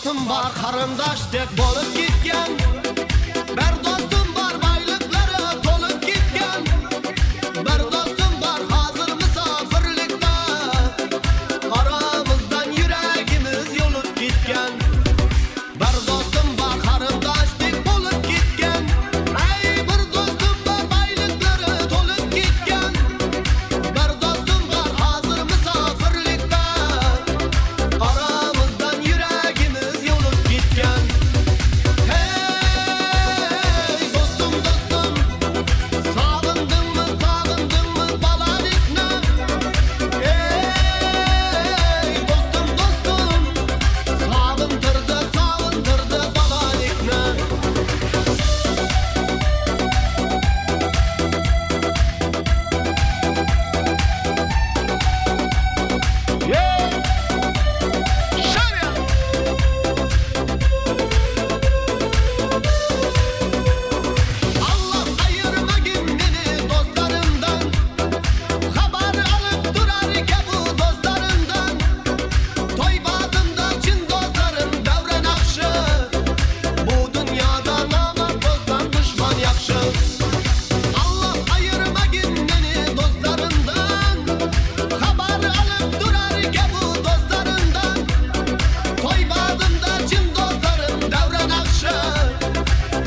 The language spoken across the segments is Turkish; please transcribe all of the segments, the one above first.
dostum var, qarindoşdek bo'lib ketgan. Bir dostum var, bayliklari to'lib ketgan. Bir dostum var, hozir musofirlikda. Aramızdan yuragimiz yo'lib ketgan. Bir dostum var, qarindoşdek bo'lib ketgan. Ay, bir dostum var, bayliklari to'lib ketgan. Bir dostum var, hozir musofirlikda. Aramızdan yuragimiz yo'lib ketgan. Hey dostum dostum, sog'indingmi bolalikni? Hey dostum dostum, sog'intirdi bolalikni. Allah ayırmagin meni dostlarımdan. Haber alıp durar ki bu dostlarımdan. Toy badında cin dostlarım davran akşı. Bu dünyada namaz dostdan düşman yakşı. Allah ayırmagin meni dostlarımdan. Haber alıp durar ki bu dostlarımdan. Toy badında cin dostlarım davran akşı.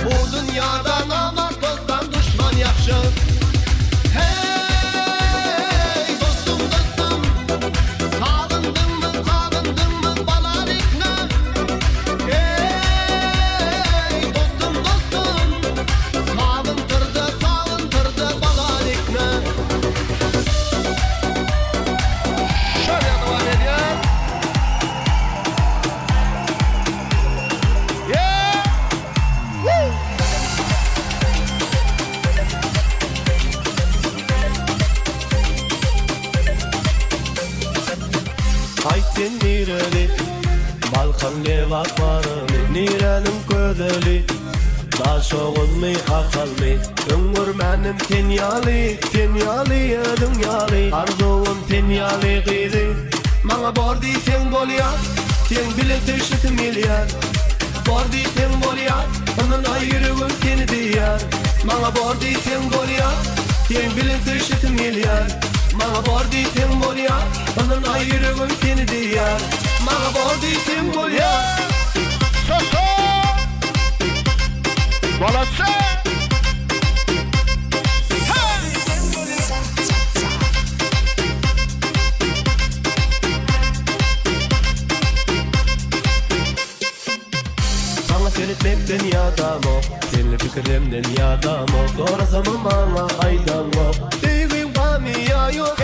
Bu dünyada namaz dostdan düşman yakşı. Hey dostum dostum, sog'indingmi bolalikni? Hey dostum dostum, sog'intirdi bolalikni. Şöyle devam ediyor. Ayten nireli, balkan levak varını, nirenin ködeli. Daş oğulmi hakalmi, ömür benim tenyali dünyali. Arzuum tenyali gidi, bana bor deysen bolyan, sen bile teşit milyar. Bor deysen bolyan, onun ayrıgın seni diyar. Bana bor deysen bolyan, sen bile teşit milyar. Bana bor deysen bolyan, onun ayrıgın seni diyar. Bana bor deysen bolyan. Soso balası. Sana seyretmekten yadam ol, seninle fikrimden yadam ol. Sorasam bana aydan ol. Değilim kamiya yok,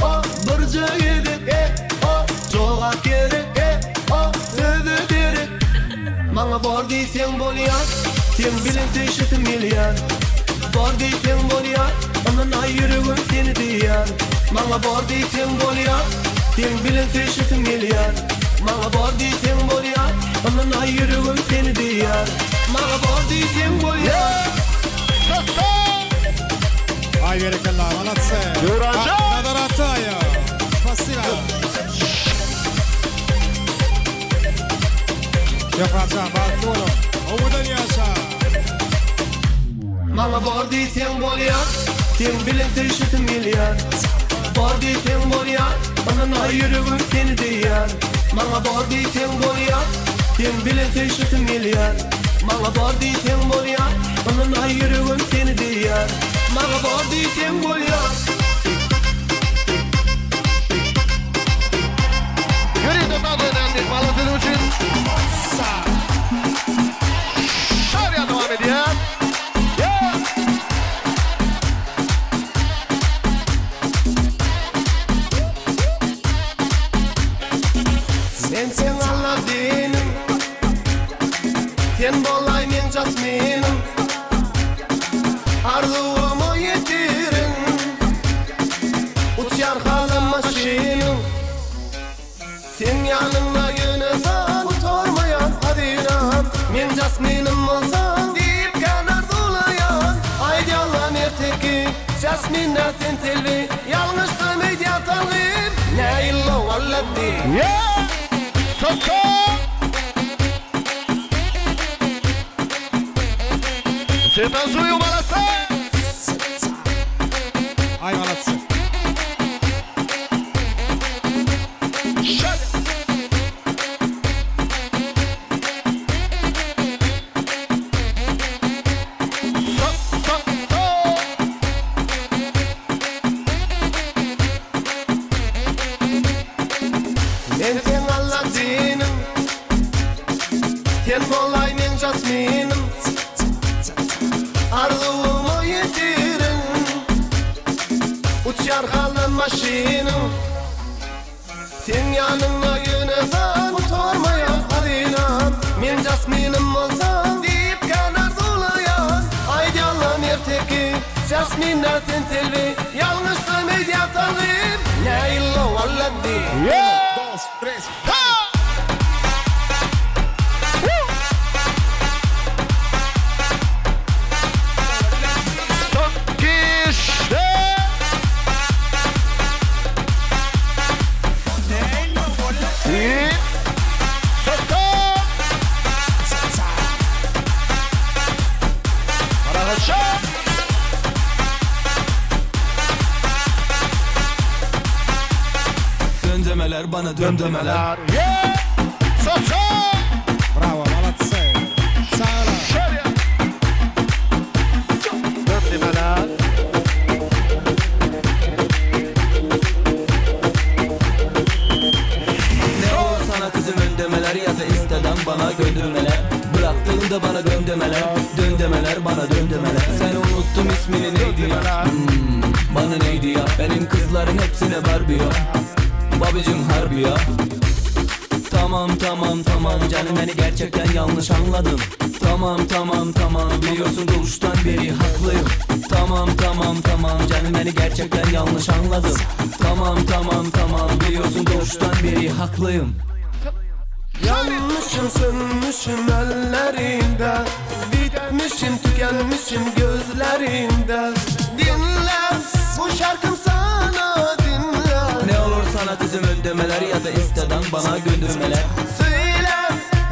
o burcu yedik, o çoğa gerek, o sözü derek. Bana bor deysen bolyan, sen bilin teşit milyar. Bor deysen bolyan, onun ayrıgın seni diyar. Bana bor deysen bolyan, sen bilin teşit milyar. Bana bor deysen bolyan, onun ayrıgın seni diyar. Bana bor deysen bolyan. Ay berekallah, молодцы. Юража! Надоратая. Спасибо. Yapacağım balkonum. Omudan yaşa. Bana bor deysen bolyan, sen bilin teşit milyar. Bor deysen bolyan, onun ayrıgın seni diyar. Bana bor deysen bolyan, sen bilin teşit milyar. Bana bor deysen bolyan, onun ayrıgın seni diyar. Bana bor deysen bolyan. Yürüyün adı önemli, balatın için. Şarya devam ediyor. Sen Aladdin'im, sen bolay men jasminim. Arzuumu yetirin, uçar halim maşinim. Sen yanımda yönesen, utormayan hadiram. Men jasminim olsan, deyip kan arzulayan. Haydi Allah'ın erteki, jasminler sen telvi. Yalnızdım eydiyatalım, ne illo Aladdin. Soso Setan suyu balası. Ay молодцы. Şöyle. Stop, stop, stop. Men sen Aladdin'im, sen Molay'ın Jasmine'im. Arzumu yetirin, uçar kalın maşinim. Sen yanına yönefen, utanmaya halinan. Men Jasmine'im olsam, deyip kan arzulayan. Haydi Allah'ım erteki, Jasmine'ler sen telvi. Yalnızsın edya tanrım, la illallah Aladdin. Dos, tres. Döndemeler bana döndemeler. Bravo, молодцы. Sağ olun. Ne olur sana kızım öndemeler ya da isteden bana göndermeler. Bıraktığında bana döndemeler. Döndemeler bana döndemeler. Sen unuttum ismini neydi ya? Bana neydi ya? Benim kızların hepsine Barbie ya. Babacım harbi ya. Tamam tamam tamam canım beni gerçekten yanlış anladın. Tamam tamam tamam biliyorsun doğuştan beri haklıyım. Tamam tamam tamam canım beni gerçekten yanlış anladın. Tamam tamam tamam biliyorsun doğuştan beri haklıyım. Yanmışım sönmüşüm ellerinde, bitmişim tükenmişim gözlerinde. Dinle bu şarkım sana dinle. Ne olur sana kızım öndemeler ya da isteden bana göndermeler. Söyle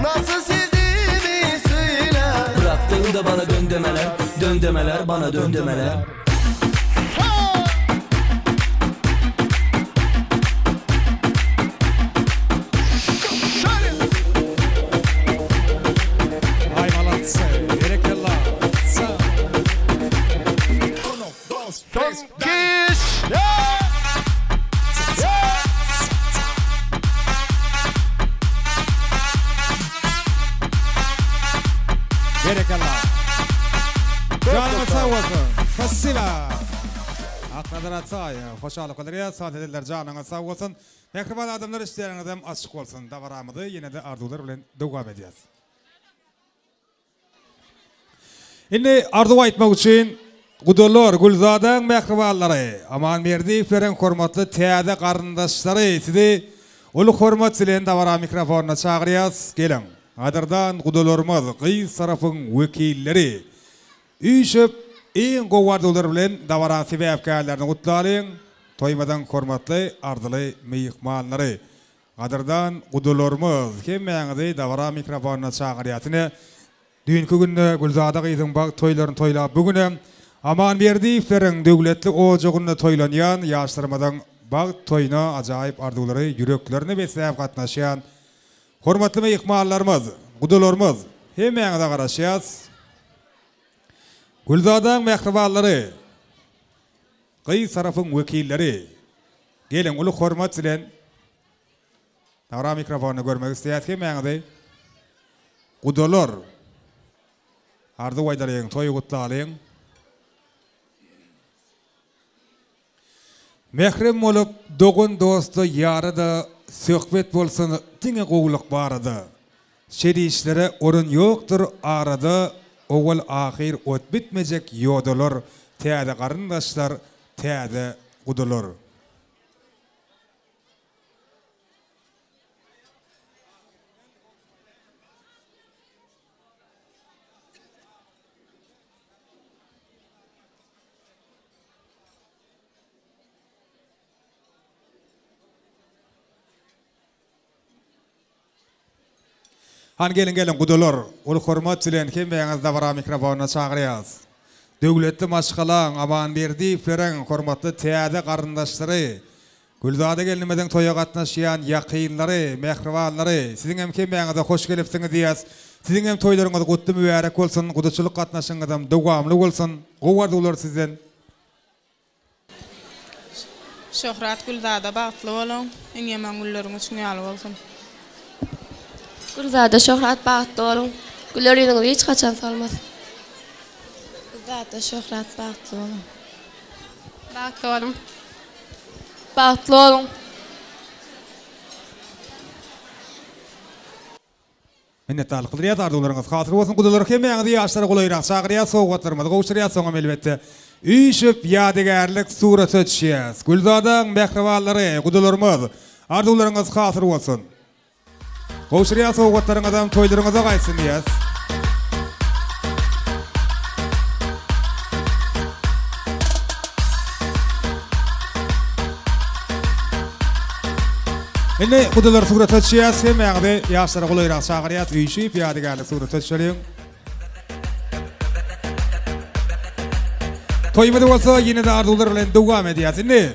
nasıl sevdiğimi söyle. Bıraktığında bana döndemeler. Döndemeler bana döndemeler. Ay молодцы. Berekallah. Sağ. Uno, dos, tres. Berekallah. Canım sağ olsun. Fassila. Akladar ataya. Hoşçakalın kolları. Saat ediler canına sağ olsun. Mehriban adamlar işleriniz hem açık olsun. Davaramıdı yine de ardular bilen devam edeceğiz. Şimdi ardu aytmak için Gudolor, Gulzadan mehribanları, aman merdiflerin hormatlı täze qarındaşları sizi ulu hormat bilen davara mikrofonuna çağırıyaz. Gelin. Adırdan Gudolorumuz, Qıyız tarafın vekilleri. Üyüşüp, en qovardular bilen davara sebepkärlerini kutlalayın. Toymadan hormatlı ardılı meyikmanları. Adırdan Gudolorumuz, hemmeňizi davara mikrofonuna çağırýatyny. Dünkü günde Gulzada Qıyızın bak toylarını toylap bugüne aman berdiflerin döwletli ojagyny toylanýan ýaşlarmadan bak toyuna ajaýyp arduwlary yüreklerini beslep gatnaşýan hormatly mehmanlarymyz, gudolarymyz hemmeňize garaşýas. Gulzadaň mehribanlary, Qıyız tarafyň wekilleri, gelin uly hormat bilen tawra mikrofonu görmek isleýär hemmeňize. Gudolar ardy waýdaryň toýy gutlalyň. Mehrim olup dogun dostu yarada söhbet bolsun tiňe gowluk barada. Şerişlere orun yoktur arada owal ahir ot bitmejek ýodalar täze garyndaşlar täze gudolar. Han gelin gudolar, ulu hormat bilen kim beňizde bara mikrofona çagyrýas. Döwletli maşgalan, aman berdi feren hormatly täze garyndaşlary, Gülzada gelinmeden toya gatnaşýan ýakynlary, mehribanlary, siziň hem kim beňizde hoş gelipsiňiz diýäs. Siziň hem toýlaryňyz gutly mübarek bolsun, gudaçylyk gatnaşyňyzam dowamly bolsun. Gowar dolar sizden. Şöhrat Gülzada bagtly bolun, iň ýaman gülleriňiz ýaly bolsun. Gülzada şöhrat bagtly bolun, gülleriňiz hiç kaçan salmasyn. Gülzada şöhrat bagtly bolun. Bagtly bolun. Bagtly bolun. Minnetdarlyk bilýär arzuwlaryňyz hatyr bolsun. Gudalar hem ýa-da ýaşlara golayrak çagyrýar, sowgatlarymyzy gowşurýar, soňam elbetde üýşüp ýadygärlik surat ötüşýär. Gülzadaň mehribanlary, gudalarymyz arzuwlaryňyz hatyr bolsun. Gowşurýar, sowgatlaryňyzam toýlaryňyza gaýtsyn diýär. Indi gudalar surat ötüşýär, hem ýa-da ýaşlara golayrak çagyrýar, üýşüp ýadygärlik surat ötüşýär. Toýmady bolsa ýene de arzuwlar bilen dowam edýär. Indi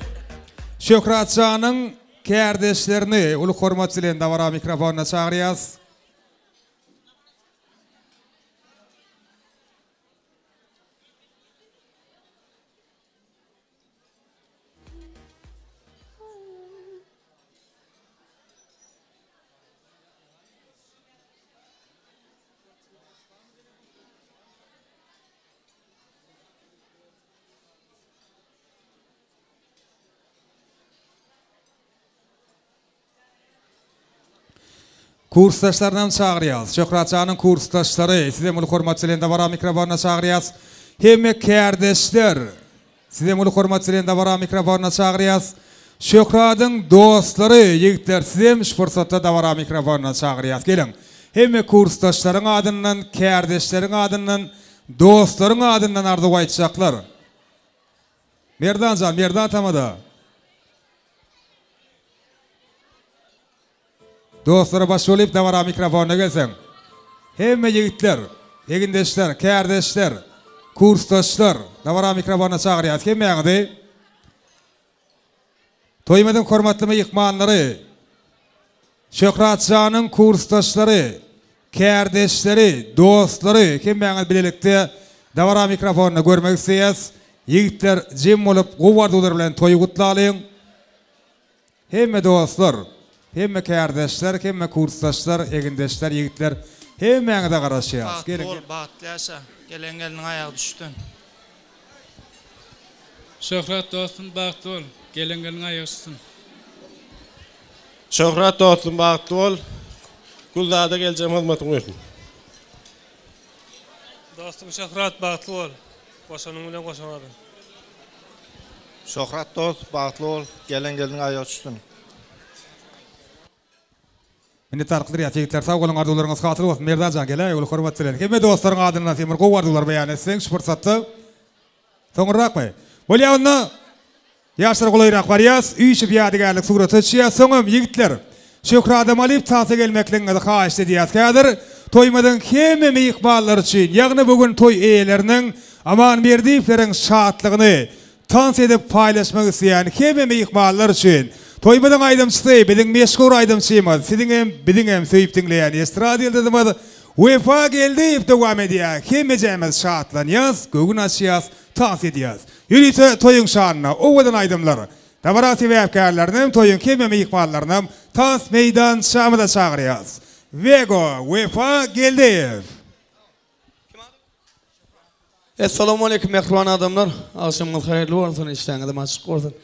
Şöhratjanyň kärdeşlerini uly hormat bilen dawara mikrofona çagyrýar. Kursdaşlarynam çagyrýar. Şöhratjanyň kursdaşlary, sizem uly hormat bilen dawara mikrofona çagyrýar. Hemme kärdeşler, sizem uly hormat bilen dawara mikrofona çagyrýar. Şöhratyň dostlary, ýigitler, sizem şu fursatda dawara mikrofona çagyrýar. Gelin. Hemme kursdaşlaryň adyndan, kärdeşleriň adyndan, dostlaryň adyndan arzuw aýtjaklar. Merdanjan, merdan tamada. Dostlara baş olup dawara mikrofona gelsen. Hemme ýigitler, egindeşler, kärdeşler, kursdaşlar dawara mikrofona çagyrýar. Kim ýa-da toýmadan hormatly mehmanlary, Şöhratjanyň kursdaşlary, kärdeşleri, dostlary kim ýa-da bilelikde dawara mikrofona görmek isleýär. Ýigitler jim bolup gowardlar bilen toýy gutlalyň. Hemme dostlar, hemme kärdeşler, hemme kursdaşlar, egindeşler, ýigitler hemmeňe de garaşýar. Bagtly ýaşa, geleniň aýagy düşdün. Şöhrat dostum bagtly bol, geleniň aýagy düşdün. Şöhrat dostum bagtly bol, Gülzada geljem hizmetim bersin. Dostum şöhrat bagtly bol, goşanyň bilen goşanady. Şöhrat dost bagtly bol, geleniň aýagy düşdün. Indi tarqylar ýa-da sag bolan arzuwlaryňyz hatyr bolsun. Merdanjan gelä, uly hormat bilen. Hemme dostlaryň adyndan temir gowardlar beýan etseň şu fursatda. Soňrakmy? Bolýany ýaşlar golayrak barýas, üýşüp ýadygärlik surat ötüşýär. Soňam ýigitler, Şöhratam alyp taýsa gelmekliňizi haýyş edýär. Kädir toýmadan hemme mehmanlar üçin, ýagny bugün toý eýleriniň aman berdiýikleriň şatlygyny tans edip paýlaşmak isleýän hemme mehmanlar üçin toýmadan aýdymçysy, biziň meşhur aýdymçymyz, biziň hem söýüp dinleýän estradiyadymyz Wefa geldi dowam edýär. Hemme jemez şatlanýas, gögün açýas, tans edýäs. Ýürüse toýuň şanyna owadan aýdymlar. Dawara sebäpkärleriniň toýuň hemme mehmanlarynyň tans meydan şamyda çagyrýas. Vego Wefa geldi. Assalamu alaikum mehriban adamlar. Akşamınız hayırlı olsun, işleriniz açık olsun.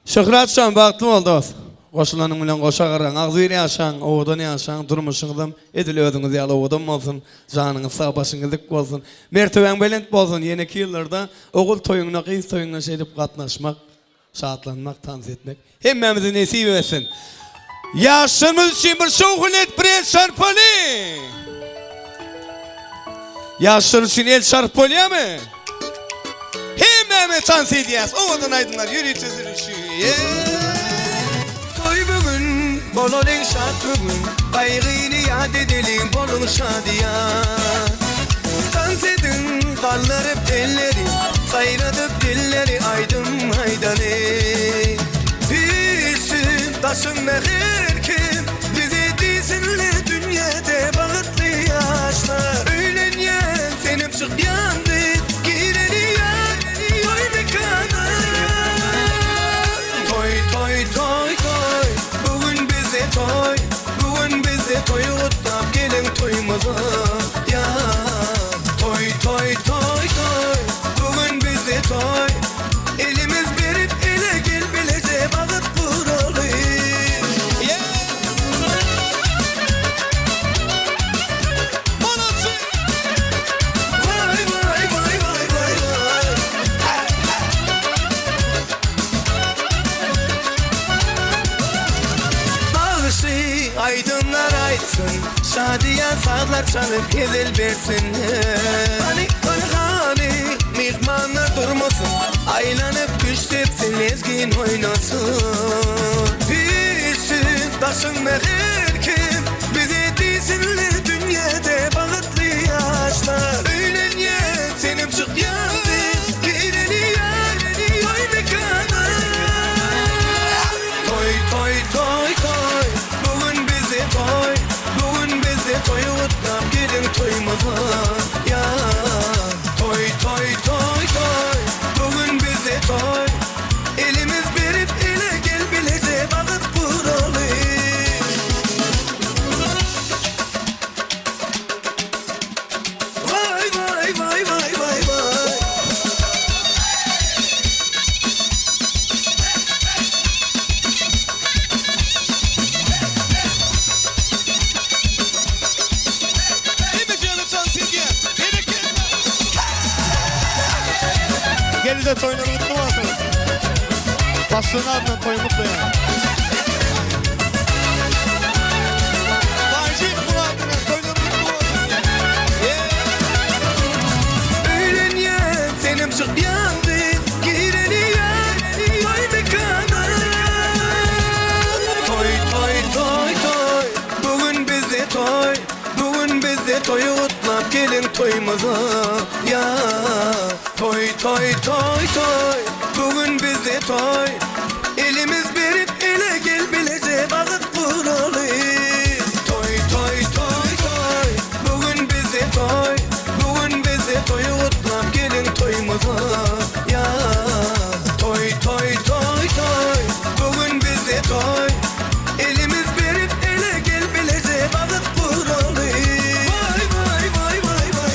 Şöhratjan bagtly bol dost. Goşulanyň bilen goşagaran, agzyr ýaşaň, owadan ýaşaň, durmuşyňyzam edil özüňiz ýaly owadan bolsun, janyňyz sag başyňyzdyk bolsun. Mertebeň belent bolsun. Ýene-ki ýyllarda ogul toýuňna, gyz toýuňna şeýdip gatnaşmak, şatlanmak, tans etmek hemmemize nesip etsin. Ýaşlarymyz üçin bir şowhulet bir şarpaly. Ýaşlar üçin el şarpalýamy? Hemmemiz tans edýäs. Owadan aýdymlar, ýürüýüz. Toy bugün Bololun şarkımın Kaygını yad edelim bolun şadiya Dans edin kallarıp telleri Sayradıp dilleri aydım aydanı Bilsin taşın mehir kim Bizi değilsinle dünyada bağıtlı yaşlar Öğlenyen senim çık yandı Gireni yan Yoy mekana Toy toy toy toy Bugün bize toy Bugün bize toy Utlap gelin toymaza Ya Toy toy toy toy Bugün bize toy Elimiz berip ele gel bilece bağıt buralı Yeah Vay vay vay vay vay vay Bağışı aydınlar aytsın Şadiyan sağlar çalıp gezel versin Hani hani mihmanlar durmasın Aylanıp güç tepsin ezgin oynasın Bilsin taşın mehir kim Bize değilsinle dünyada bağıtlı yaşlar Öğlen yen senim çık yandı Gireni yereni yoy mekana Toy toy toy toy Bugün bize toy Bugün bize toy Utlap gelin toymaza Ya Toy toy toy toy Bugün bize toy Elimiz berip ele gel bilece bağıt buralı Vay vay vay vay vay vay Gelin de toyunu mutlu olsun. Bastığın ardından toyu mutlu yani. Vajip Murat'ın toyunu mutlu olsun. Öğlen yen senim çık yandı Gireni yen yoy mekana Toy toy toy toy Bugün bize toy Bugün bize toy Utlap gelin toymaza Ya Toy toy toy toy Bugün bize toy Elimiz berip ele gel bilece bağıt buralı Toy toy toy toy Bugün bize toy Bugün bize toy Utlap gelin toymaza Ya Toy toy toy toy Bugün bize toy Elimiz berip ele gel bilece bağıt buralı Vay vay vay vay vay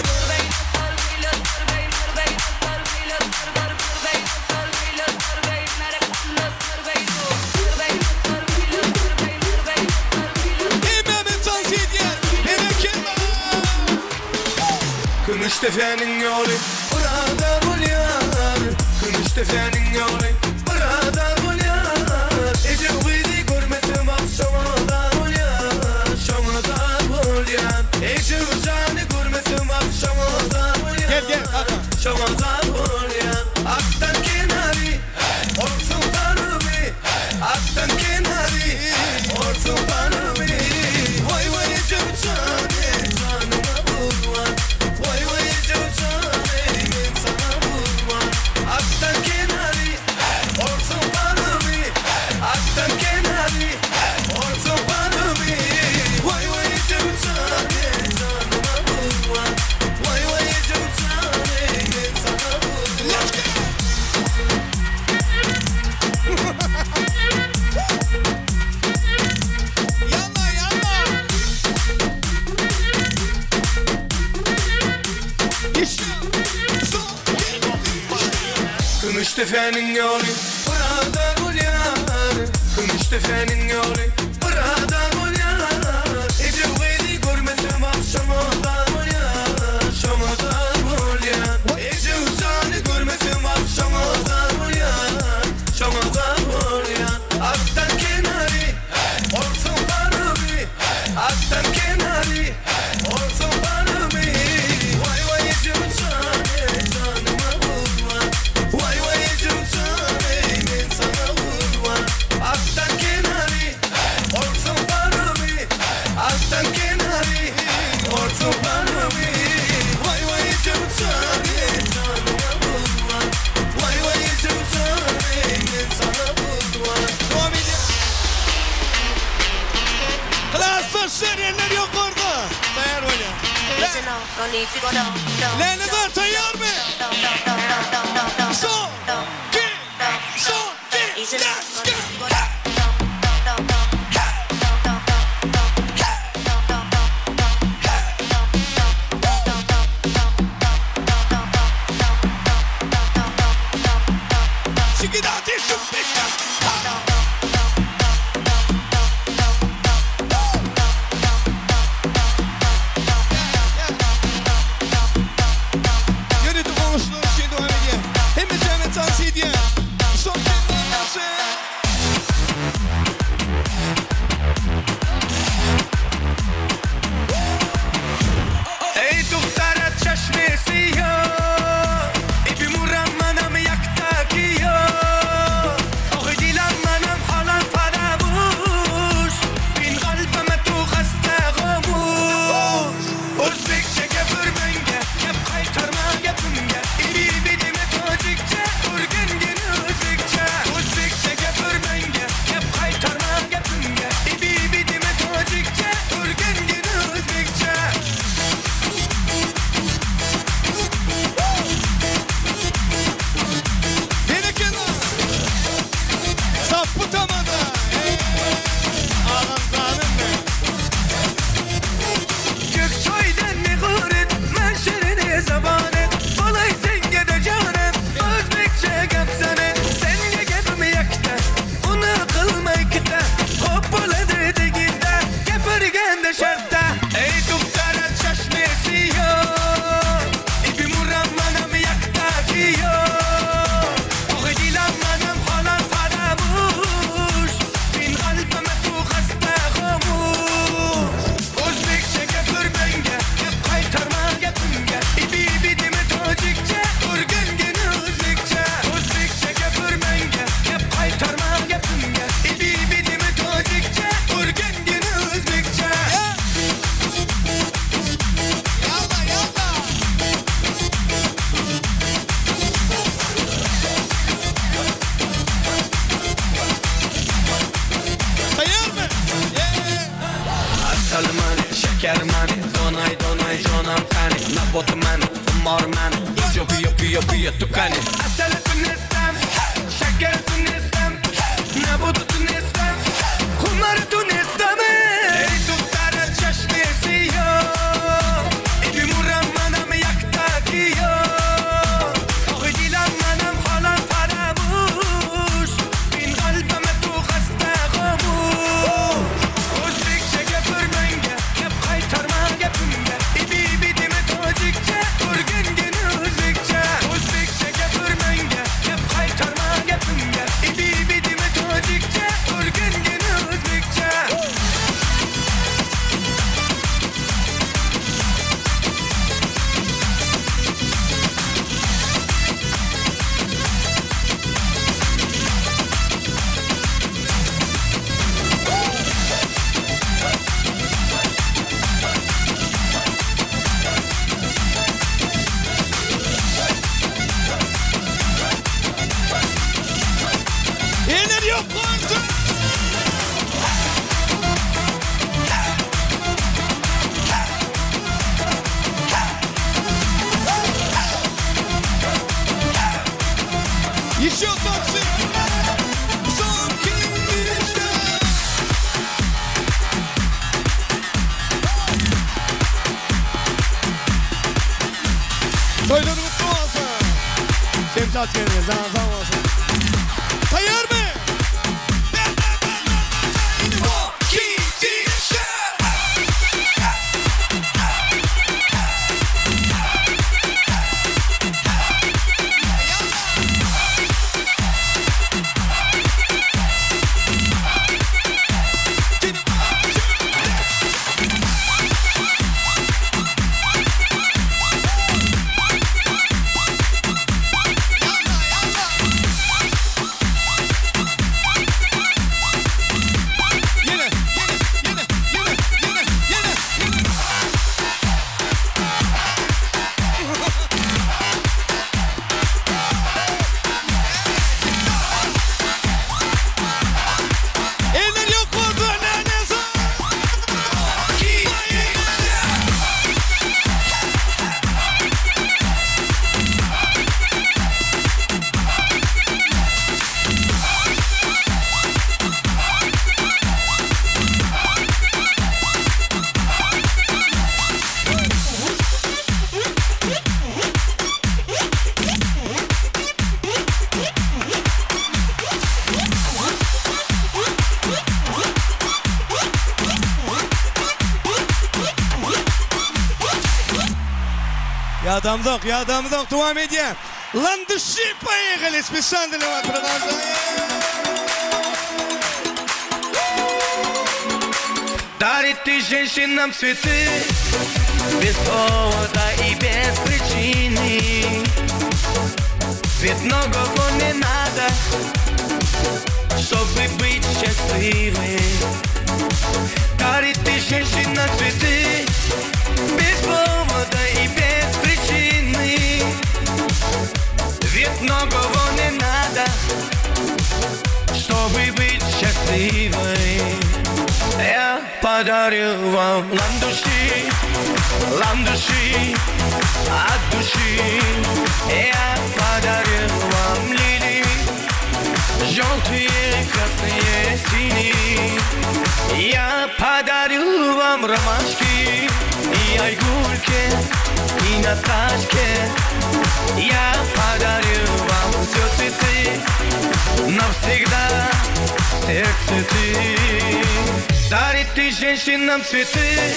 Kınış tefenin yolu Burada bulyar Kınış tefenin yolu Burada bulyar Ece uydu görmedim akşamada bulyar Şamada bulyar Ece ucanı görmedim akşamada bulyar Gel gel kaka Şamada bulyar Aktan kenarı Orsun tanımı Aktan kenarı Orsun tanımı Vay vay Ece ucanı Sanıma bulvar Vay vay Ece ucanı Sana bulvar Aktan kenarı Orsun tanımı Aktan kenarı Orsun tanımı Vay vay Ece ucanı Sanıma bulvar Vay vay Ece ucanı Sana bulvar Yalla yalla İşte Kınış tefenin yolu Burada bulyar Kınış tefenin yolu Burada bulyar Ece uydu görmedim akşamada bulyar Şamada bulyar Ece ucanı görmedim akşamada bulyar Şamada bulyar Aktan kenarı Orsun tanımı Aktan kenarı Orsun tanımı Vay vay Ece ucanı Sanıma bulvar Vay vay Ece ucanı Sana bulvar Aktan kenarı Gençler yerler yok orada. Tayar böyle. Lenizar tayar mı? Son, ki, son, ki, let's go. Tayar mı? Yadamdok, devam edeyim. Landыши, поехали, специально для вас продолжаем. Дарит ты женщинам цветы без повода и без причины. Ведь многого не надо, чтобы быть счастливой. Дарит ты женщинам цветы без повода и без причины. Ведь многого не надо, чтобы быть счастливой. Я подарю вам ландыши, ландыши от души. Я подарю вам лилии, желтые, красные, синие. Я подарю вам ромашки и айгульки, и Наташке. Я подарю вам все цветы, навсегда сердце ты. Дарит ты женщинам цветы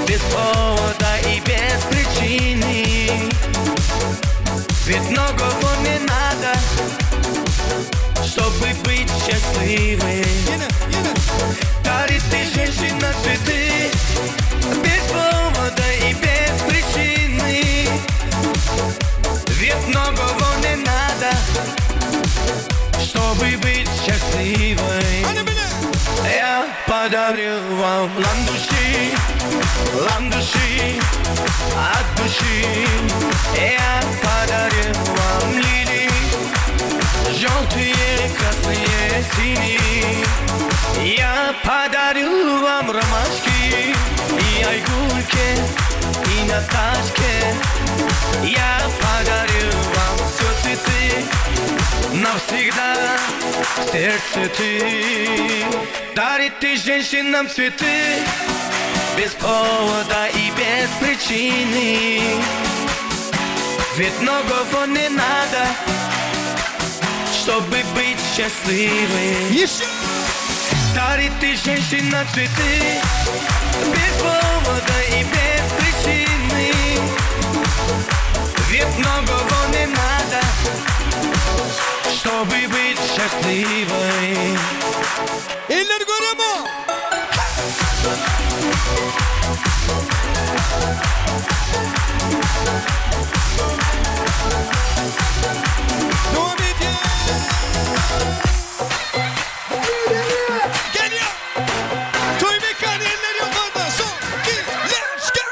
без повода и без причины. Ведь многого не надо, чтобы быть счастливой. Дарит ты женщинам цветы без повода и без причины. Ведь многого не надо, чтобы быть счастливой. Я подарю вам ландыши, ландыши от души. Я подарю вам лилии, желтые, красные, синие. Я подарю вам ромашки и айгульки, и Наташке. Я подарю вам все цветы, навсегда сердце ты. Дарит ты женщинам цветы без повода и без причины. Ведь многого не надо, чтобы быть счастливой. Еще! Дарит ты женщинам цветы без повода и без причины. Ведь многого не надо, чтобы быть счастливой. Eller göremem. Devam edin. Geliyor. Toy mekanı eller yukarıda. Son, iki, let's go.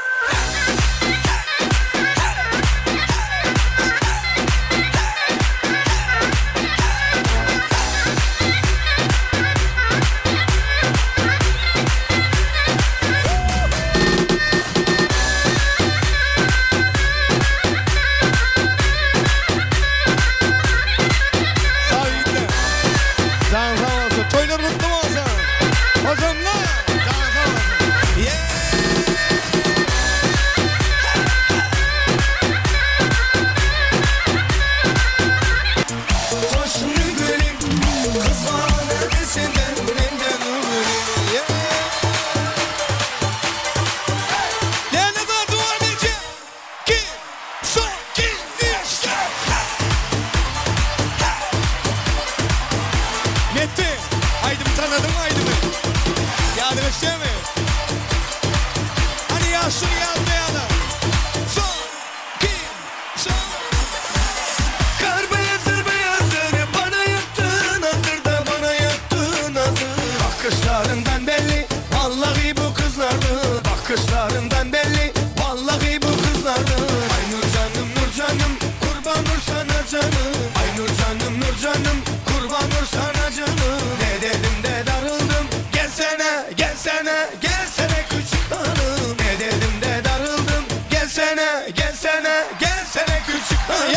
Bakışlarından belli, vallahi bu kızlardı. Bakışlarından belli, vallahi bu kızlardı. Ay Nur canım, Nur canım, kurban Nur sana canım. Ay Nur canım, Nur canım, kurban Nur sana canım. Ne dedim de darıldım, gelsene, gelsene, gelsene küçük hanım. Ne dedim de darıldım, gelsene, gelsene, gelsene küçük hanım.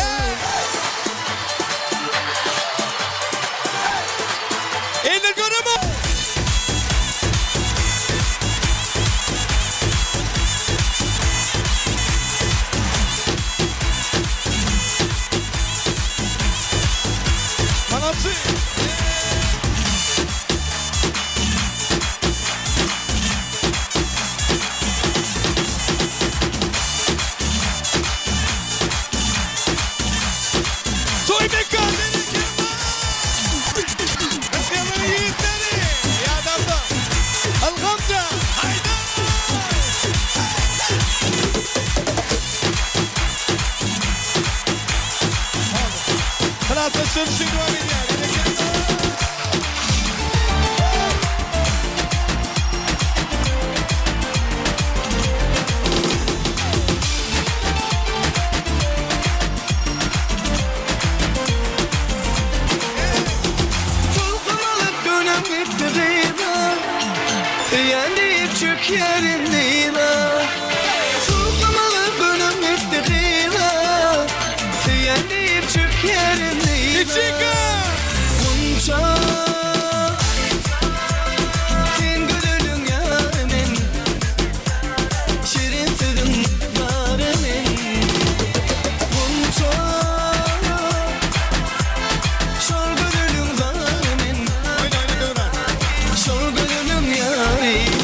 Eller göremem. deyip çök yerimleyla Sulkamalı gönüm etti gıyla Seyen deyip çök yerimleyla Bunca Sen gülülün yarimin Şirin sözün varımın Bunca Şol gülülün zalimin Şol gülülün yarimin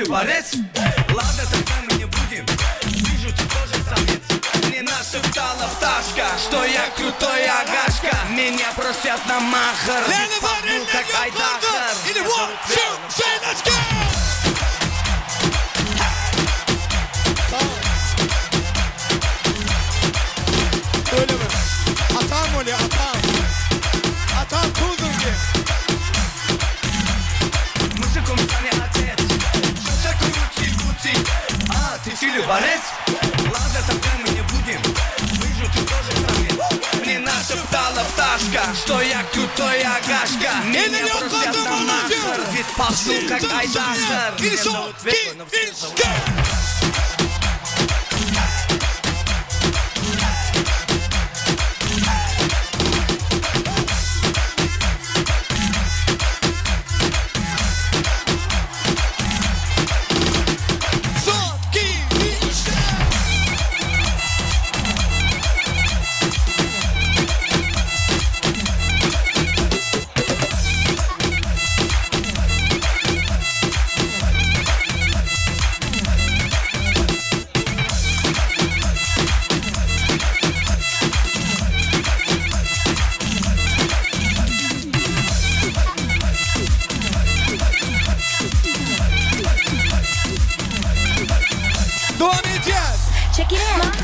Борец, ладно, тогда мы не будем. Вижу, ты тоже самец. Мне нашептала пташка, что я крутой агашка. Меня просят на махар, пахну как айдахар. Öyle mi? Atam oluyor, atam. Atam kuldun ki. Мужиком станет отец. А, ты силю борец? Ладно, тогда мы не будем. Вижу, ты тоже самец. Мне нашептала пташка, что я крутой агашка. Меня просят на махар, ведь пахну как айдахар. Check it out.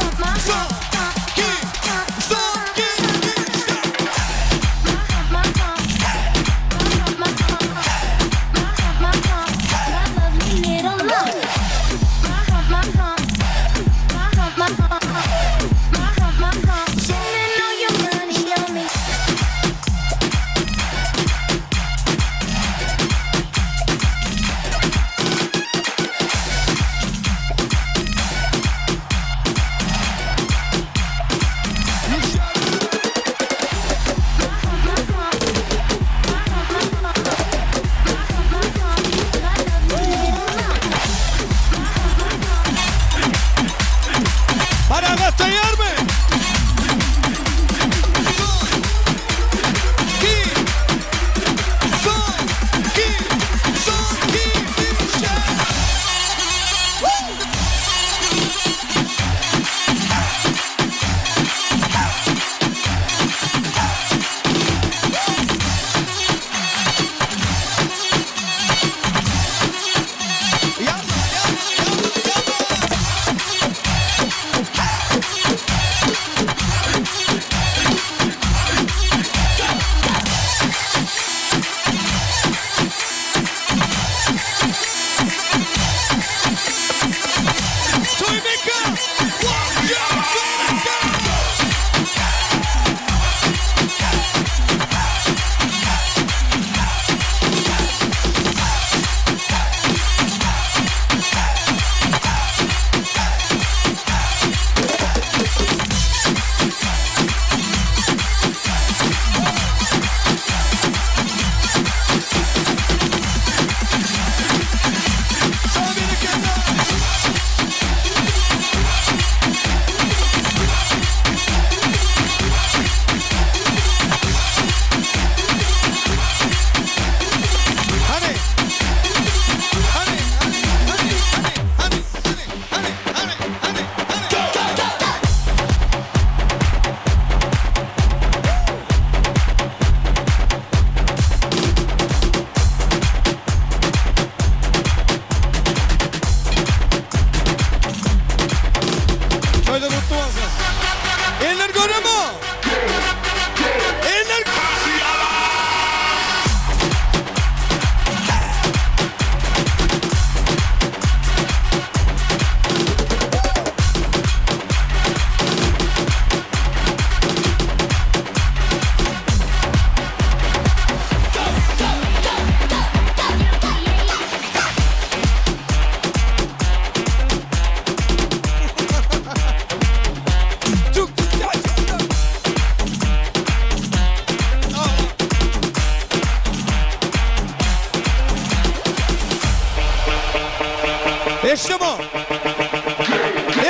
İşte bu.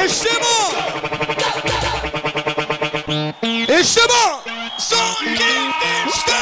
İşte bu. İşte bu. Son iki, işte.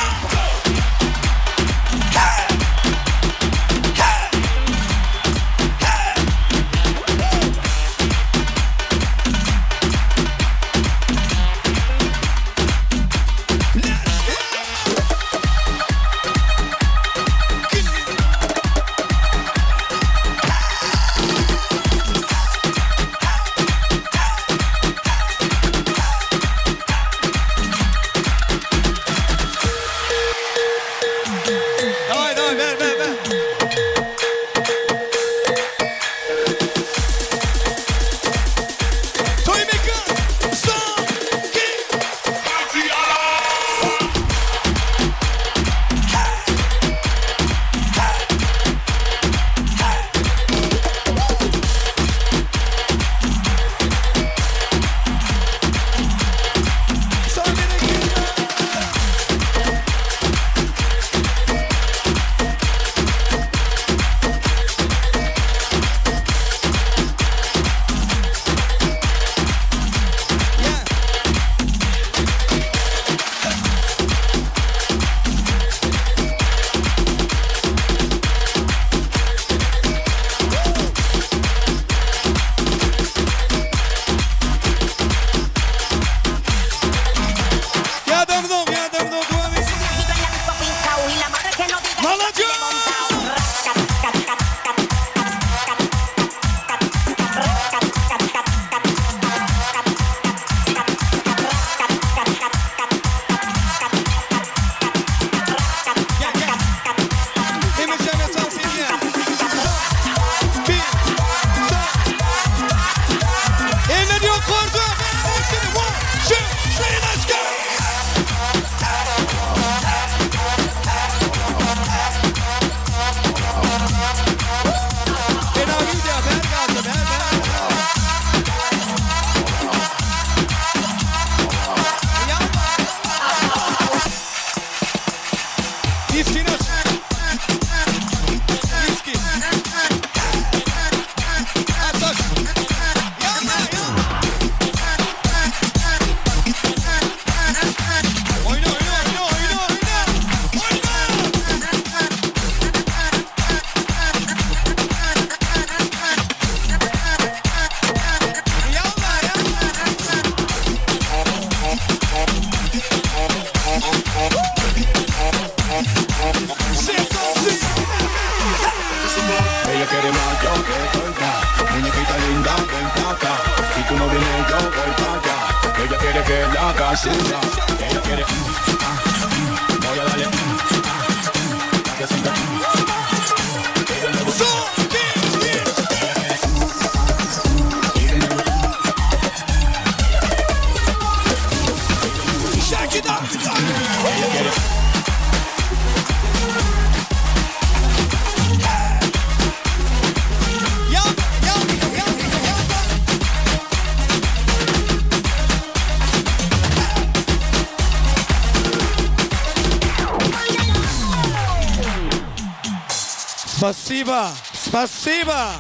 Спасибо, спасибо.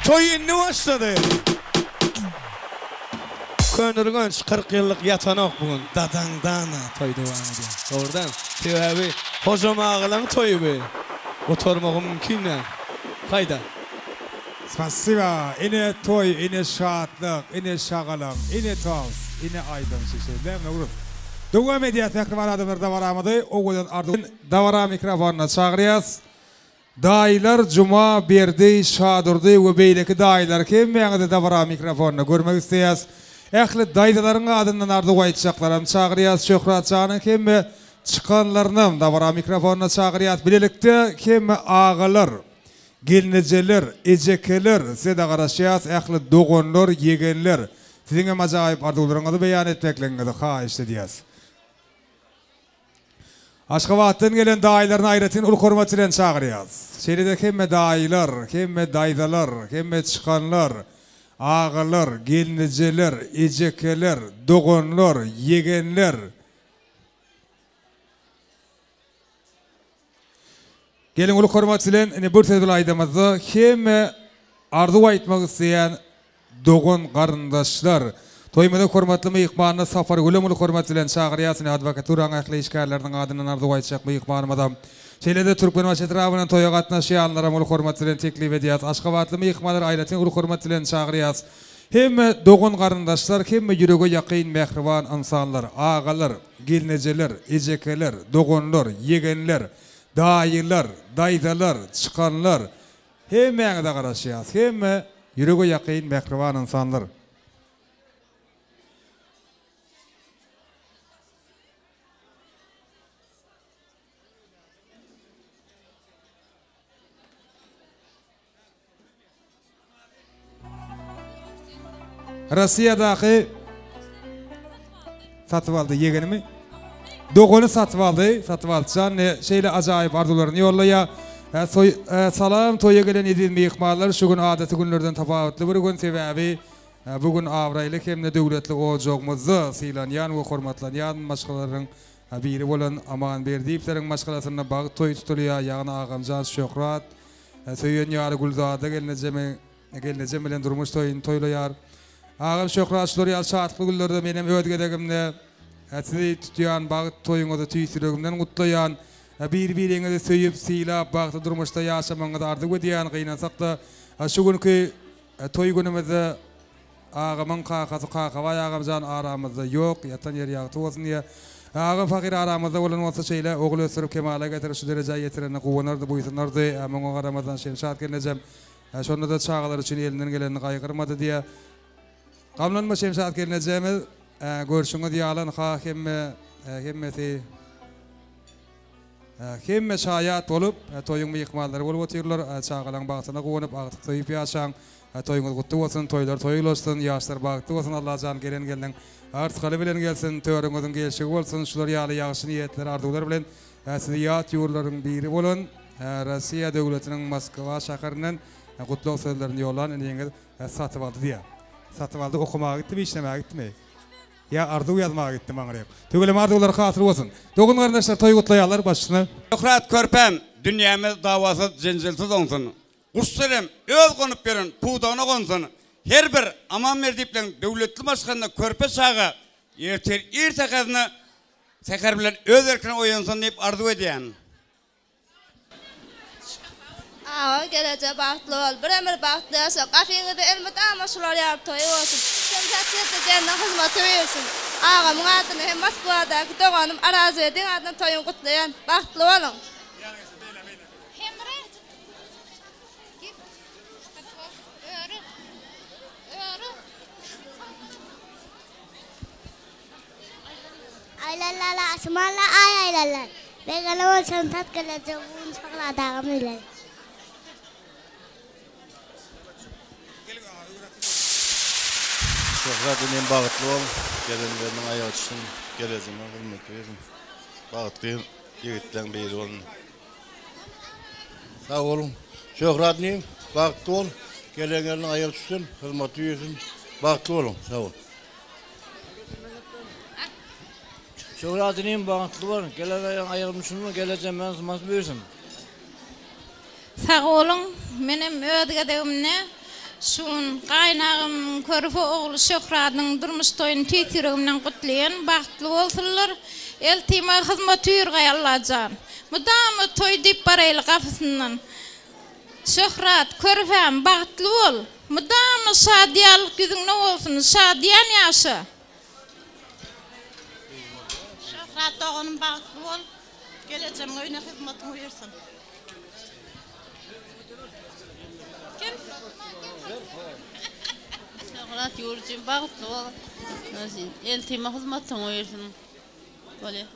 Toy inni başladı. Könürgönç 40 yıllık yatanok bugün. Dadangdan toy devam ediyor. Doğrudan. Tevabi. Hocam ağılan toyu be. Oturmağım mümkün ne? Hayda. Spasiba. Ine toy, ine şahatlık, ine şağalık, ine toz, ine aydın şişe. Ne olur? Devam ediyat mikrofon adımlarda varamadı. O kadar ardın davara mikrofonuna çağırıyız. Dayılar cuma berdi, şadırdı ve beyleki dayılar kim meğde davara mikrofonuna görmek isteyiz. Ehli dayıların adından ardı koyacaklarım çağırıyız. Şöhrat Can'ın kim çıkanlarının davara mikrofonuna çağırıyız. Bilelikte kim ağalar, gelineceler, ecekeler, size de karışıyız. Ehli doğunlar, yegenler. Sizin acayip ardılarınızı beyan etmeklerinizi işte diyez. Aşkavat'tan gelen dayıların ayretin ul hurmetiyle çağırıyız. Şeride kemme dayılar, kemme daydalar, kemme çıkanlar, ağalar, gelineceler, ecekeler, doğunlar, yegenler. Gelin ul hurmetiyle bir tedbir aydamızda kemme arzu aytmak isteyen dogon garyndaşlar. Toymada hormatly myhmanyny Safar Gülemul hormat bilen çagyryasyn advokatura aňakly işgärleriniň adynyň arzu aýtjak myhmanyň adam. Şeýlede Türkmen maşetrawynyň toýa gatnaşýanlara mul hormat bilen teklip edýär. Aşgabatly myhmanlar aýlatyň ul hormat bilen çagyryas. Hemme dogon garyndaşlar, hemme ýürege ýakyn mehriban insanlar, agalar, gelnejeler, ejekeler, dogonlar, yegenler, daýylar, daýdalar, çykanlar hemmeňe de garaşýas. Hemme ýürege ýakyn mehriban insanlar. Rossiyadaky satyp aldy yegenimi? Dogony satyp aldy, satybalçan şeýle ajaýyp arzularyny ýollaýa. Salam toýa gelen edil myhmanlar şu gün adaty günlerden tapawutly bir gün sebäbi bugün awraýly hemde döwletli ojagmyzy sylanýan we hormatlanýan maşgalaryň biri bolan Aman Berdiyevleriň maşgalasyna bagy toý tutulýar. Ýagny Agamjan Şöhrat söýen ýary Gulzada gelnejem bilen durmuş toýlaýar. Ağam şöhratçılar ýa şatly günlerde menem ödgedegimde sizi tutýan bagy toýuňyzy tüýsüregimden gutlaýan bir-biriňizi söýüp syýlap bagty durmuşda ýaşamaňyzy ardy edýän gynasakda şu günkü toý günümizde ağamyň kakasy kakawa Agamjan aramyzda ýok, ýatan ýer ýagty bolsun diýe ağam fakir aramyzda bolan bolsa şeýle ogul ösürüp kemala getirip şu derejäge ýetireni gowanardy, buýsunardy. Amaň o Ramazan Şemşat gelnejem şonda da çağalar üçin elinden geleni gaýgyrmady diýe. Gamlanma Şemşat gelnejemiz görüşüňiz ýalan hemme şaýat bolup toýuň myhmanlary bolup otyrlar, çağalaň bagtyna gowunyp agtyk toýup ýaşaň, toýuňyz gutly bolsun, toýlar toýulaşsyn, ýaşlar bagty bolsun, Allah jan gelen artgaly bilen gelsin, töwreňiziň gelşigi bolsun, şular ýaly ýagşy niýetler, arzuwlar bilen sizi ýat ýurlaryň biri bolan Rossiýa döwletiniň Moskwa şaharynyň gutly sözlerini ýollan ýeňe satyp aldy diýär. Satyp aldy, okumagy gitdi, işlemäge gitdi. Ya ardu ýazmagy gitdi maňryp. Tögülem ardular hatyr bolsun. Dogun garyndaşlar toý gutlaýarlar başyna. Şöhrat körpem, dünýämiz dawasy jenjilsiz olsun. Gussalem öl gonyp beren, puwdana gonsun. Her bir Aman Berdiyevleň döwletli başganda körpe çagy ertekazyny sekher bilen öz erkine oýansyn diýip arzu edýän. Ağa gelece bahtlı ol. Bir ömür bahtlı yaşa. Kafiňizde elbet ama şular ýap toý bolsun. Sen zatyatda jenne hyzmaty bersin. Ağamyň adyny hem Moskwadaky doganym arazy ediň adyny toýuň gutlaýan. Bahtly bolun. Aylalla asmalla aylalla. Begala olsan tat gelece bugün çakladağım öyle. Şöhrat inen bagtly bol, gelenleriniň aýagy düşsün, gelejegine hürmet berin. Bagtly ýigitleň biri bolun. Sag bolun. Şöhrat inen bagtly bol, gelenleriniň aýagy düşsün, hürmet berin. Bagtly bolun, sag bol. Şöhrat inen bagtly bol, gelenleriniň aýagy düşsün, gelejegine hürmet berin. Sag bolun, menem ödgedegimne şun gaýnagym körpe ogly Şöhratyň durmuş toýuny tüýsüregimden gutlaýan bagtly bolsunlar. Eltime hyzmat ýürgäy Allahjan. Mudamy toý diýip barayly gafysyndan. Şöhrat körpem bagtly bol. Mudamy şadýalyk ýüzüňde bolsun, şadýan ýaşa. Şöhrat oğlum bagtly bol. Geleceğim öýüne hyzmatyň bersin. Şöhrat ýurjy bagtly bol. Näsin eltime hyzmatyň bersin. Bole.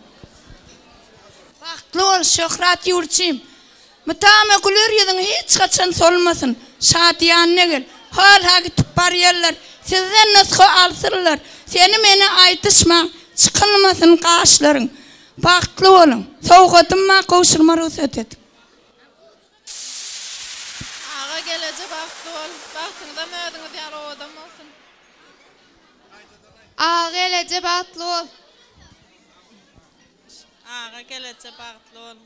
Bagtly bol Şöhrat ýurjy. Mutamy güler ýüzüň hiç gaçan solmasyn. Şadýan negel. Hal hagit barýarlar. Sizden nusha alsyrlar. Seni meni aýdyşma, çykylmasyn gaşlaryň. Bagtly bolun. Sowgatyma gowşurma ruhsat et. Ağa gelece bagtly bol. Bagtyňda mödüňiz ýar odam bolsun. Ağa gelece bahtlı ol. Ağa gelece bagtly bol.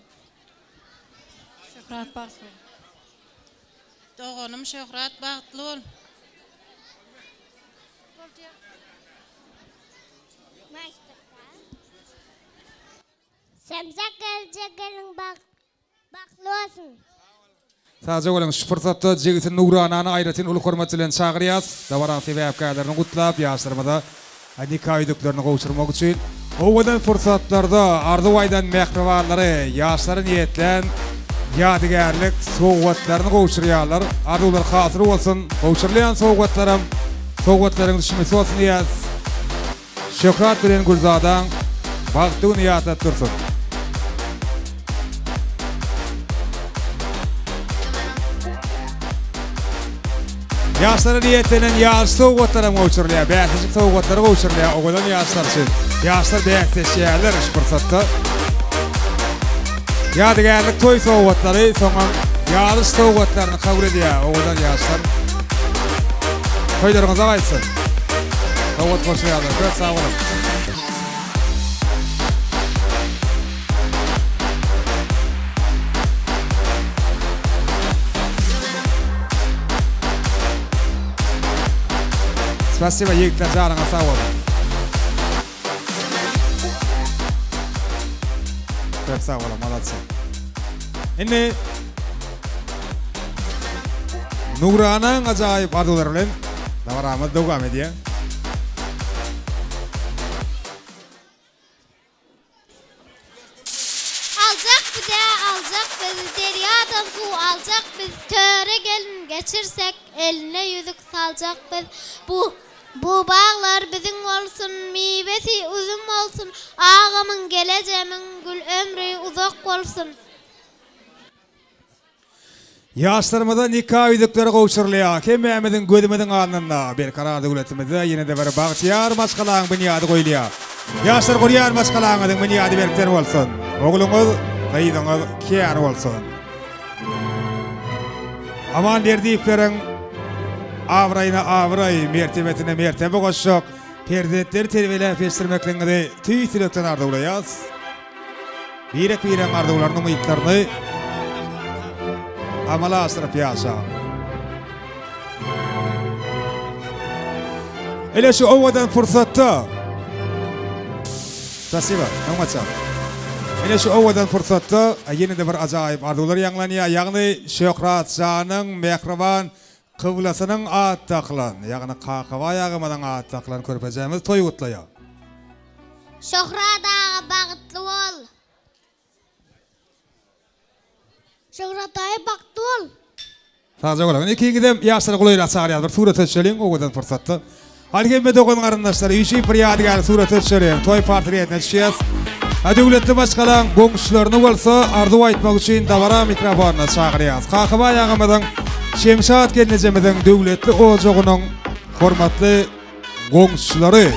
Şöhrat bagtly bol. Doğanım Şöhrat bagtly bol. Semzak gelecek gelin baklı olsun. Sadece olan şu fırsatda Jigit'in Nurana'nı ayratın ulu hormatçılan çağırıyaz. Davaran sebepkâlarını kutlap yaşlarımada nikah üdüklerini kavuşturmak için. Ovadan fırsatlarda Ardıwaydan mehribanları yaşları niyetlen yadigarlık soğuklarını kavuşturuyorlar. Ardıwlar hatırı olsun. Kavuşturulayan soğukların düşmesi olsun diyaz. Şöhrat bilen Gülzadan bagtı niyata dursun. Yaşları niyetlenen yaş soğuklarına kavuşturuluyor. Beyazlıcık soğuklara kavuşturuluyor. Oğudan yaşlar için. Yaşlar beyazlıcık yerler iş fırsatta. Yadigarlık toy soğukları sonra yarış soğuklarını kabul ediyor. Oğudan yaşlar. Toylarınıza kaysın. Soğuk koşuyorlar. Çok sağ olun. Спасибо, Егор, жарыңа сау болсын. Көп сау болың, молодцы. Енді Nuraның acayip arzuları bilen davaramiz devam ediyor. Alacak biz deryadan su alacak biz töre gelin geçirsek eline yüzük salacak biz bu bağlar bizim olsun meyvesi uzun olsun ağamın geleceğimin gül ömrü uzak olsun. Yaşlarımızda nikah üdükleri kavuşturuluyor. Kememizin gözümüzün alnında bir karar devletimizde yine de bir bahtiyar maskalan bünyadı koyuluyor. Yaşlar koruyan maskalanın bünyadı berkten olsun. Oğlunuz, kayıdınız kiyar olsun. Aman derdiklerin avrayına avray, mertebetine mertebe koşuk. Perdetleri terbiyle festirmekliğinde tüy tülükten ardıqlayaz. Birek ardıqlarının mıyıklarını amala asırıp yaşa. Ele şu ovadan fırsatta. Spasiba, namaçam. Ele şu ovadan fırsatta yine de bir acayip arzular yanlanıyor. Yani Şöhrat Can'ın mehriban kıvlasının at taklan. Yani kakava yağımadan at taklan körpeceğimiz toy kutluyor. Şöhrat ağa bağıtlı ol. Şöhrat ağa bağıtlı ol. Sadece olalım. İki gidem yaşları kolayla çağırıyor. Bir suret etçeleyin ovadan fırsatta. Halkemme dokun arındaşları işi bir yadigar suret etçeleyin. Toy portretine düşeceğiz. Devletli başkalan goňşularyny bolsa arzu aýtmak üçin davara mikrofonuna çağırýas. Kakaba ýagamadan Şemşat gelnejemizin devletli ojagynyň hormatly goňşulary.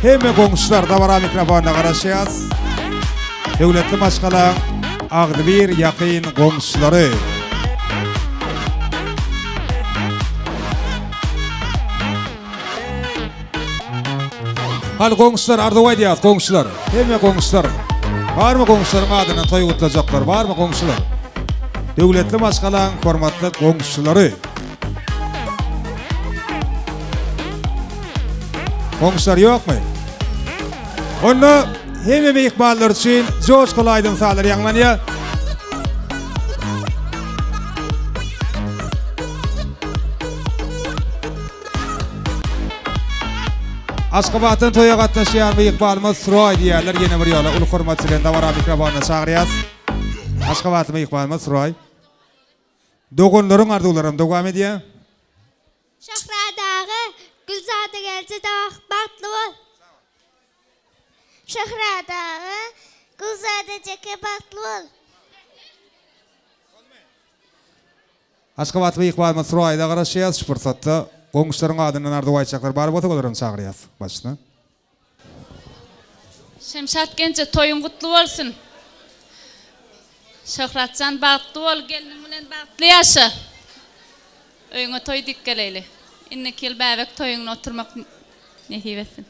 Hemme goňşular davara mikrofonuna garaşýas. Devletli başkalan Agdybir ýakyn goňşulary. Hal goňşular ardıway diýär, goňşular. Hemme goňşular. Barmy goňşularyň adyna toy gutlajaklar, barmy goňşular? Döwletli maşgalan hormatly goňşulary. Goňşular ýokmy? Onda hemme mehmanlar üçin joş golaýdyn salary ýanglanýar. Aşgabatdan toya gatnaşýan mehmanymyz Suray diýerler. Ýene bir ýola uly hormat bilen dawara mikrofonuna çağırýas. Aşgabatly mehmanymyz Suray. Dogunlaryň arzularym dowam edýär. Şöhrat ağa Gülzada gelse bagtly bol. Şöhrat ağa Gülzada jeke bagtly bol. Aşgabatly mehmanymyz Surayda garaşýas şu fursatda. Goňşularyň adyny arzuw aýtjaklar bar bolsa olaryň çağırýas başyna. Şemşat gençe toyun kutlu bolsun. Şöhratcan bagtly bol, geliniň bilen bagtly ýaşa. Öýüňe toy dikkeleyli. Inne kel bäbek toyuňa oturmak nesip etsin.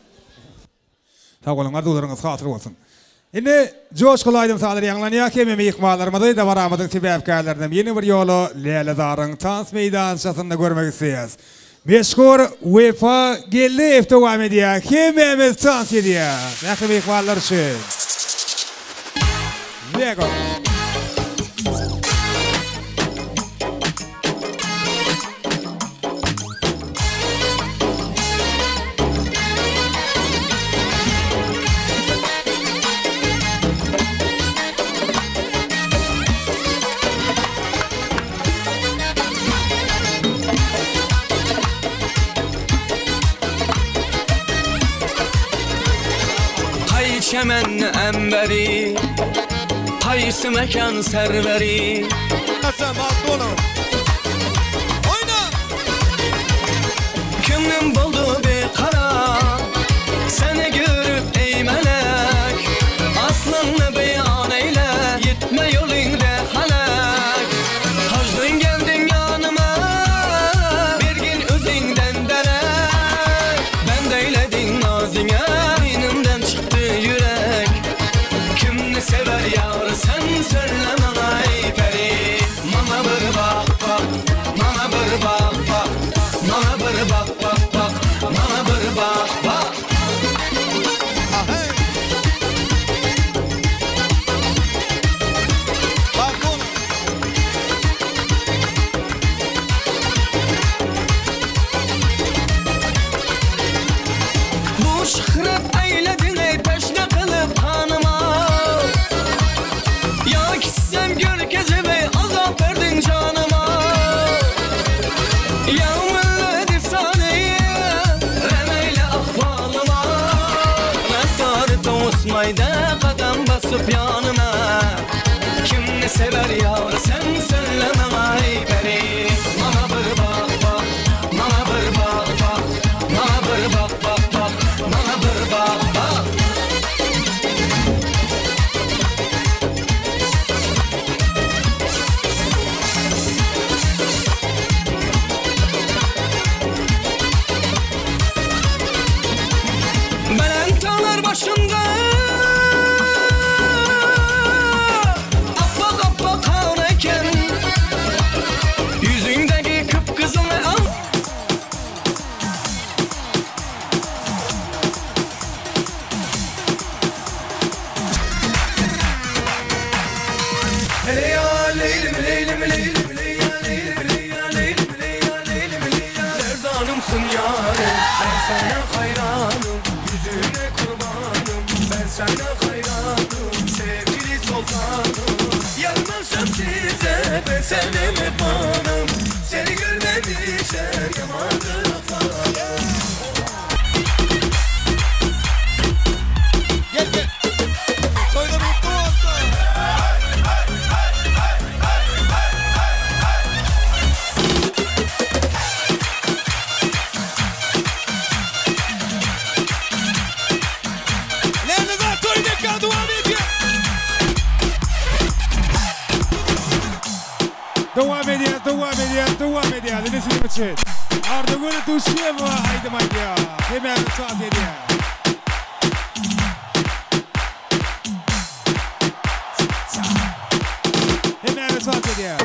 Sag bolun arzuwlaryňyz hatyr bolsun. Indi coşkulaydım sadar yanlanıyor ki memi yıkmalarımızı da varamadığın sebepkarlarından yeni bir yolu Leyledar'ın Tans Meydançasında görmek istiyoruz. Meşhur UEFA geldi devam ediyor. Kimimiz dans ediyor. Yakın yıkmalar için. Lego. Çemen emberi, haysı mekan serveri. Kasam Abdullah. Oyna. Kümlüm buldu bir kara, seni görüp ey melek. Aslını beyan eyle, gitme yolunda halek. Hacdın geldin yanıma, bir gün özünden derek. Ben de eyledin nazine, dinimden çıktı yürek. Kimni sever yar sen söyle bana ey peri. Bana bir bak bak, bana bir bak bak. Bana bir bak bak bak, bana bir bak bak. Bu şıhret eyledin ey peşne kılıp hanıma. Ya gitsem gölgezi ve azap verdin canıma. Yağmurlu efsaneyi remeyle ahvalıma. Mehtarı tosmayda kadem basıp yanına. Kim ne sever yar sen söyle bana ey peri. Bana bir bak bak, bana bir bak bak. Bana bir bak bak bak, bana bir bak bak. Belentalar başında appak appak havreken. Yüzündeki kıpkızıl ve al. Hele ya leylim leylim leylim leyya leylim leyya leylim leyya leylim leyya. Derdanımsın yarim, ben sana hayranım. Yüzüne kurbanım, ben sana hayranım. Sevgili sultanım, yanmışım size, ben sana mehmanım. Seni görmemişler, yamandır afanım. Gel gel. Soyda mutlu olsun. Devam ediyor. Dinlesin için. Arda böyle düşüyor mu? Haydi manyak. Hemen saat ediyor. Hemen saat ediyor.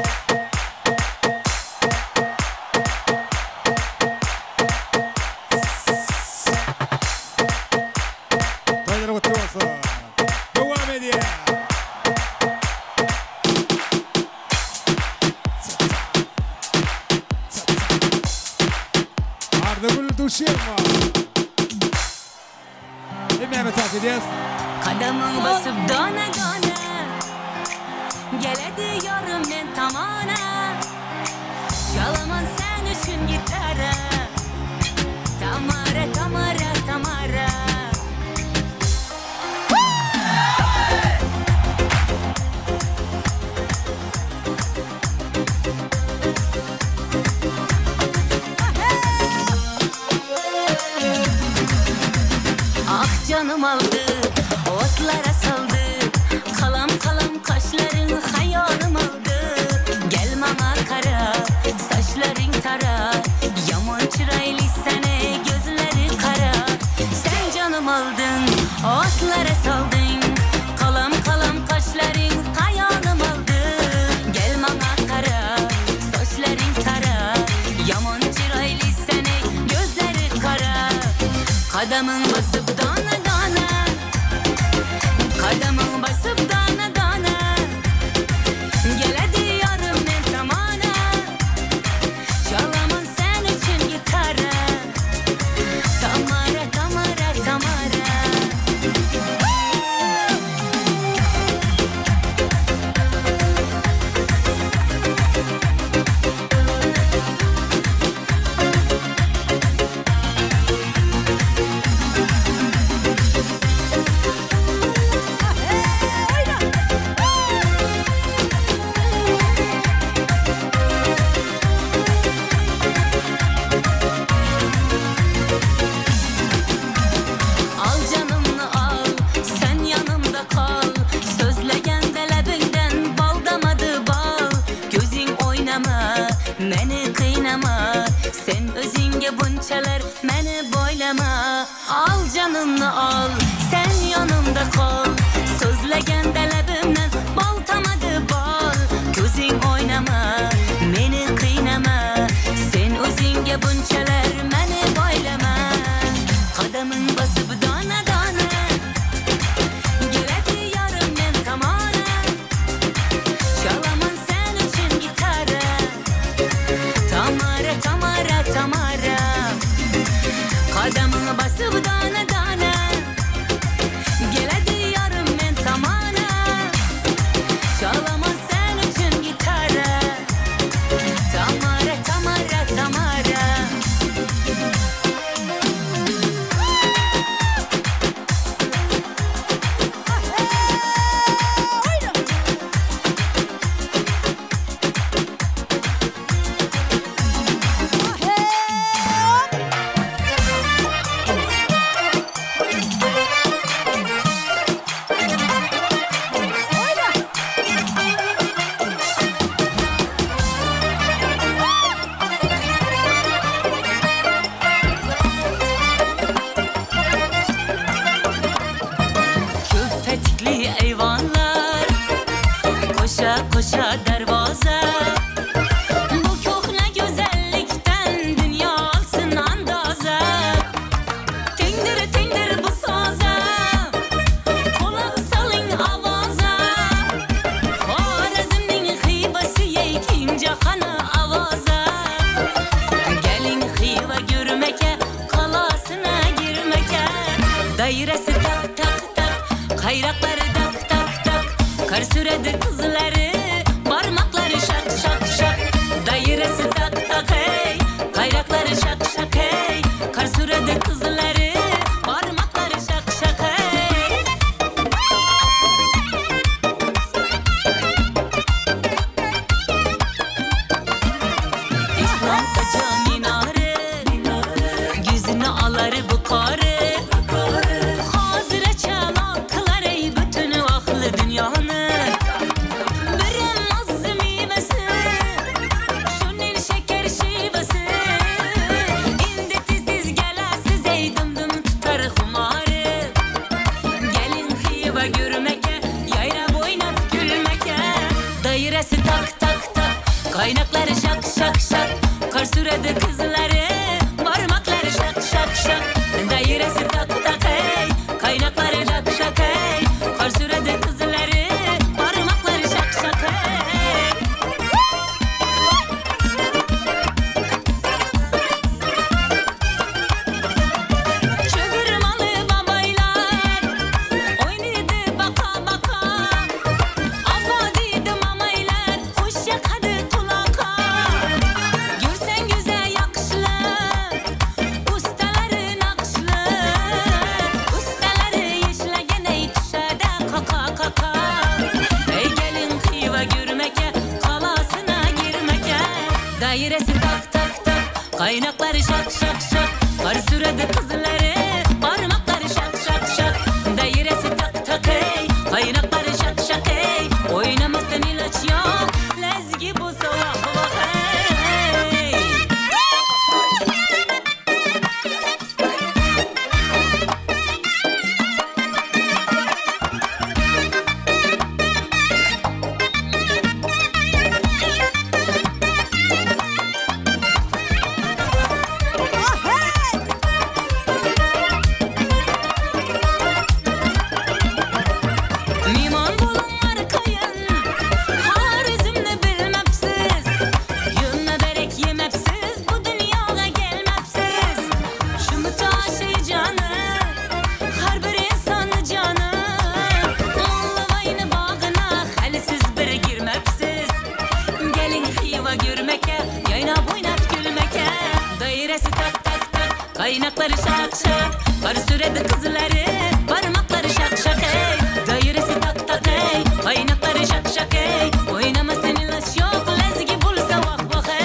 Toylara kutlu olsun. Devam ediyor. Hemen saat ediyoruz. Kadamın basıp dona dona, geledi yorum men tamana. Çalamın sen üçün gitara, tamara tamara tamara. Ah canım aldı, otlara saldı. Kalam kalam kaşların hayalim aldı. Gel mama kara, saçların kara. Yaman çıraylı sene, gözleri kara. Sen canım aldın, otlara saldın. Kadamın basıp dana dana, kadamın basıp dana dana. Gel hadi yarım ne zamana, çalamın sen için gitarı. Tamara tamara tamara. Al canımı al, sen yanımda kal. Sözlegen delebinden bal damadı bal. Gözün oynama, meni kıynama. Sen özünge bunçalar, meni boylama. Al canımı al, sen yanımda kal. Sözlegen delebimden bal damadı bal. Gözün oynama, meni kıynama. Sen özünge bunçalar, meni boylama. Kadamın basıp dana dana, gel hadi yarım men kamana. Çalamın sen için gitarı. Tamara tamara tamara. Kadamın basıp dana dana, gel hadi yarım men kamana. Çalamın sen için gitarı. Tamara tamara tamara. Köpetikli eyvanlar, koşa koşa dervaza. Bu köhne güzellikten dünya alsın andaza. Tengdir tengdir bu saza, kulak salın avaza. Xorazmning xivasi yekin jahana avaza. Gelin xiva görmeke, qalasına girmeke. Dairesi tak tak tak, kayrakları tak tak tak. Kar süredi kızları, parmakları şak şak şak. Dairesi tak tak hey, kayrakları şak şak hey. Kar süredi kızları, parmakları şak şak hey. İslam saçı minare, yüzünü alar bu karı. Hazire çalaklar ey bütün aklı dünyanı. Birim az meyvesi, şunun şeker şivesi. İndi tiz tiz gelesiz ey dım dım tutar humarı. Gelin xiva görmeke, yayrab oynap gülmeke. Dairesi tak tak tak, kaynakları şak şak şak. Kar süredi kızları, parmakları şak şak şak. Dairesi tak tak hey, kaynakları şak şak hey. Kar süredi kızları, parmakları şak şak hey. Çögürmalı babaylar, oynadı baka baka. Afadıydı mamaylar, hoş yakadı kulaka. Görsen güzel yakışlı, ustaları nakışlı. Ustaları işleyen ey tüşede kaka kaka. Ey gelin xiva görmeke, kalasına girmeke. Dairesi tak tak tak, kaynakları şak şak şak. Kar süredi kızları, parmakları şak şak şak. Dairesi tak tak hey, kaynakları şak şak hey. Oynamasın ilaç yok, lezgi bu salak vah hey. dairesi tak tak tak. Kaynakları şak şak, var sürede kızları, parmakları şak şak ey. Dairesi tak tak ey, kaynakları şak şak ey. Oynamasın ilaç yok, lezgi bulsa vah vah ey.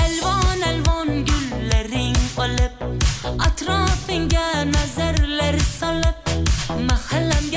Elvan elvan güllerin olup, atrafınga nazarlar salıp, mahallemge